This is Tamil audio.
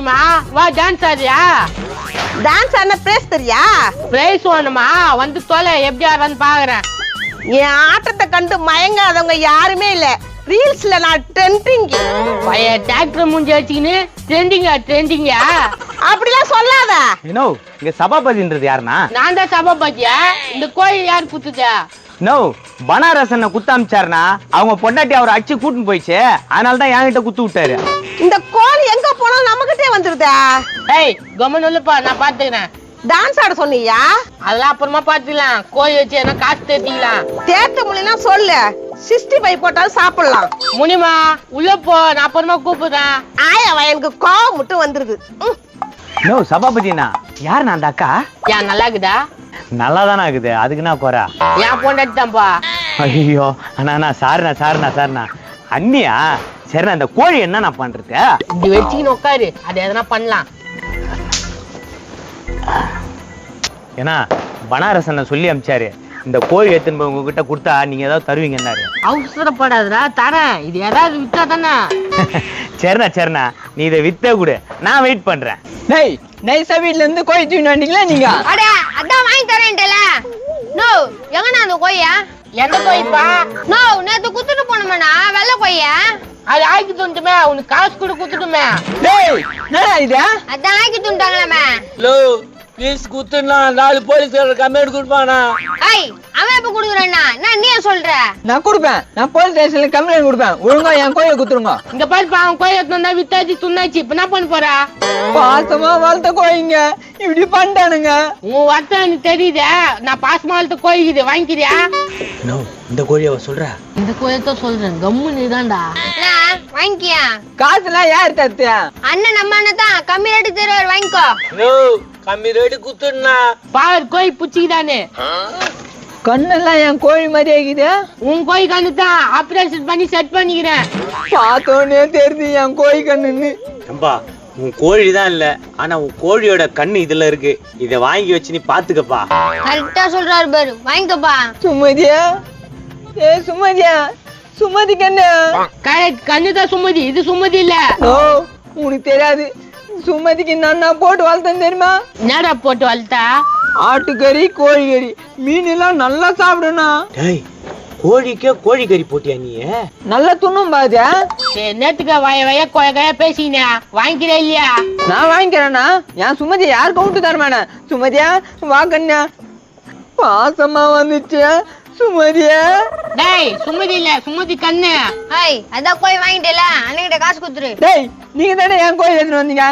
வா டான்ஸ் ஆடுறியா? டான்ஸ் ஆனா பிரைஸ் தெரியா? பிரைஸ் வேணுமா? வந்து தொலை எப்படி ஆடுறான்னு பாக்குறேன். என் ஆட்டத்தை கண்டு மயங்காதவங்க யாருமே இல்ல. ரீல்ஸ்ல நான் ட்ரெண்டிங். பைய டிராக்டர் மூஞ்சி வச்சுக்கின்னு ட்ரெண்டிங்கா அப்படிலாம் சொல்லாத. நோ, இங்க சபாபதின்றது யாருன்னா? நான் தான் சபாபதியா? இந்த கோயில் யார் குத்துதா? நோ, பனாரசனை குத்த அமிச்சாருனா அவங்க பொண்டாட்டி அவர் அடிச்சு கூட்டின்னு போயிடுச்சு. அதனால தான் என்கிட்ட குத்து விட்டாரு. இந்த கோழி எங்க போனாலும் நம்மகிட்டே வந்துருதா? ஏய் கம்மன் இல்லப்பா, நான் பாத்துக்கிறேன். டான்ஸ் ஆட சொன்னியா? அதெல்லாம் அப்புறமா பாத்துக்கலாம். கோயில் வச்சு என்ன காசு தேத்திக்கலாம். தேத்த முடியும்னா சொல்லு. 65 போட்டாலும் சாப்பிடலாம். முனிமா உள்ள போ, நான் அப்புறமா கூப்பிடுறேன். ஆயா எனக்கு கோவம் மட்டும் வந்துருது. நோ, சபாபதினா யாருண்ணா அந்த அக்கா? ஏன் நல்லா இருக்குதா? நல்லா தானே இருக்குது, அதுக்கு நான் குறை. ஏன் பொண்டாட்டி தான்ப்பா. ஐயோ அண்ணா சாருண்ணா அண்ணியா? சரிண்ணா, இந்த கோழி என்ன நான் பண்றது? இப்படி வச்சுக்கின்னு உட்காரு, அது எதனா பண்ணலாம். ஏன்னா பனாரசனை சொல்லி அமிச்சாரு, இந்த கோழி எடுத்துன்னு போய் உங்ககிட்ட கொடுத்தா நீங்க ஏதாவது தருவீங்கன்னாரு. அவசரப்படாதடா, தரேன். இது ஏதாவது வித்தா தானே. சரிண்ணா, நீ இதை வித்தே கொடு, நான் வெயிட் பண்றேன். டேய், நைஸா வீட்ல இருந்து கோழி தூக்கிட்டு வந்தீங்களா நீங்க? அட அதான் வாங்கி தரேன்டல. நோ, எங்கண்ணா அந்த கோயா? எந்த கோயிப்பா? நோ, நேத்து குத்துட்டு போனோம்னா வெள்ளை கோயா. அது ஆக்கி தந்துட்டுமே, உனக்கு காசு கூட குத்துட்டுமே. டேய், என்னடா இது? அதான் ஆக்கி துண்டாங்களாமே. லோ ப்ளீஸ் குத்துனா 4 போலீஸ்காரர் கம்மியாட் கொடுப்பானா? ஐய், அவன் எப்ப குடுக்குறான்னா? நான் நீ சொல்ற? நான் கொடுப்பேன். நான் போலீஸ் ஸ்டேஷன்ல கம்ப்ளைண்ட் கொடுப்பேன். ஒழுங்கா என் கோயிலை குத்துருங்க. இங்க பாருப்பா, அவன் கோயில் எடுத்து வித்தாச்சு துண்ணாச்சு. இப்ப என்ன பண்ண போறா? பாசமா வளர்த்த கோழிங்க இப்படி பண்ணிட்டானுங்க. உன் வருத்தம் எனக்கு தெரியுதே. நான் பாசமா வளர்த்த கோயிக்குது, வாங்கிக்கிறியா? நோ, இந்த கோழியை சொல்ற. இந்த கோயத்தான் சொல்றேன், கம்மு நீதான்டா. வாங்கிக்கியா? காசுலாம் யார் தருத்து? அண்ணன் நம்ம அண்ணன் தான் கம்மி ரேட்டு தருவார், வாங்கிக்கோ. நோ, கம்மி ரேட்டு குத்துனா பாரு கோயில் புச்சிக்குதானே. கண்ணெல்லாம் என் கோழி மாதிரி ஆகிது. உன் கோயில் கண்ணு தான் ஆபரேஷன் பண்ணி செட் பண்ணிக்கிறேன். பார்த்தோன்னே தெரியுது என் கோழி கண்ணுன்னு. அம்பா, உன் கோழி தான் இல்ல, ஆனா உன் கோழியோட கண்ணு இதுல இருக்கு. இத வாங்கி வச்சு நீ பாத்துக்கப்பா. கரெக்டா சொல்றாரு பாரு, வாங்கிக்கப்பா. சுமதியா? ஏ சுமதியா, சுமதி கண்ணு. கரெக்ட், கண்ணு தான் சுமதி, இது சுமதி இல்ல. ஓ, உனக்கு தெரியாது. சுமதிக்கு நான் போட்டு வளர்த்தேன் தெரியுமா? என்னடா போட்டு வளர்த்தா? ஆட்டுக்கறி, கோழிக்கறி, மீன் எல்லாம் நல்லா சாப்பிடணும். டேய், கோழிக்கே கோழிக்கறி போட்டியா நீ? நல்லா துண்ணும் பாஜா. நேத்துக்க வய கோய பேசினே, வாங்கிக்கிறே இல்லையா? நான் வாங்கிக்கிறேன்னா என் சுமதி யார் கவுண்ட் தரமானே. சுமதியா வா கண்ணா. பாசமா வந்துச்சு சுமதியா. டேய் சுமதி இல்ல, சுமதி கண்ணு. ஐய், அதான் கோய் வாங்கிட்டேல, அண்ணன்கிட்ட காசு குத்துரு. டேய், நீங்க தானே என் கோயில் எடுத்துட்டு வந்தீங்க.